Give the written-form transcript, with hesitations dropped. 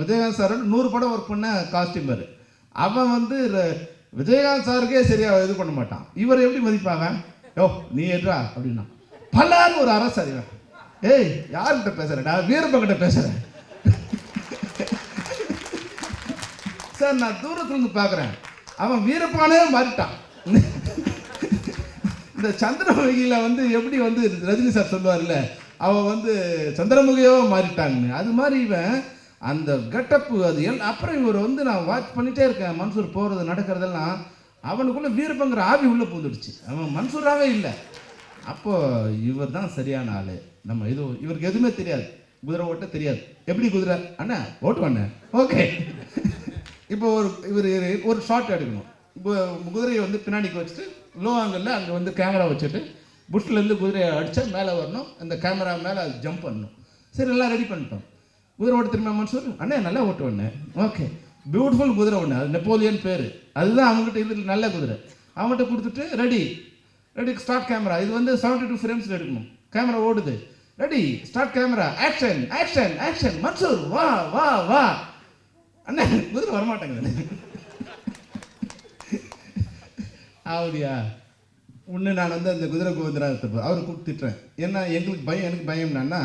Vijayakanth sir 100 படம் work பண்ண costumer. அவன் வந்து விஜயகாந்த் சாருக்கே சரியாக இது பண்ண மாட்டான். இவர் எப்படி மதிப்பாங்க? யோ நீ ஏற்றா அப்படின்னா பல்லான்னு ஒரு அரசு அறிவன். ஏய் யார்கிட்ட பேசுறேன்டா? வீரப்பங்கிட்ட பேசுறேன் சார். நான் தூரத்துல இருந்து பார்க்குறேன், அவன் வீரப்பானே மாறிட்டான். இந்த சந்திரமுகியில வந்து எப்படி வந்து ரஜினி சார் சொல்லுவார்ல, அவன் வந்து சந்திரமுகியோ மாறிட்டாங்கன்னு, அது மாதிரி இவன் அந்த கெட்டப்பு அது அப்புறம் இவர் வந்து நான் வாட்ச் பண்ணிட்டே இருக்கேன். மன்சூர் போகிறது நடக்கிறதெல்லாம் அவனுக்குள்ளே வீரப்பங்கிற ஆவி உள்ளே பூந்துடுச்சு. அவன் மன்சூராகவே இல்லை. அப்போது இவர் தான் சரியான ஆள். நம்ம இவருக்கு எதுவுமே தெரியாது, குதிரை ஓட்ட தெரியாது. எப்படி குதிரை அண்ணா ஓட்டுவாண்ணே, ஓகே. இப்போ இவர் ஒரு ஷாட் எடுக்கணும். இப்போ குதிரையை வந்து பின்னாடிக்கு வச்சுட்டு லோ ஆங்கிளில் அங்கே வந்து கேமரா வச்சுட்டு புஷ்லேருந்து குதிரையை அடித்தா மேலே வரணும், அந்த கேமரா மேலே அது ஜம்ப் பண்ணணும். சரி எல்லாம் ரெடி பண்ணிட்டோம். குதிரை ஓட்ட திரும்ப மன்சூர் அண்ணே நல்லா ஓட்டுவேண்ணே, ஓகே. பியூட்டிஃபுல் குதிரை ஒன்று, அது நெப்போலியன் பேர், அதுதான் அவங்ககிட்ட இது நல்ல குதிரை. அவங்ககிட்ட கொடுத்துட்டு ரெடி ஸ்டார்ட் கேமரா. இது வந்து 72 ஃப்ரேம்ஸில் எடுக்கணும். கேமரா ஓடுது, ready start camera, action action action. Mansoor வா வா வா. அண்ணே குதிரை வரமாட்டேங்குது. அப்படியா ஒன்று நான் வந்து அந்த குதிரை கோவிந்தராஜத்தை அவரை கூப்பிட்டுட்டேன். ஏன்னா எனக்கு பயம் என்னன்னா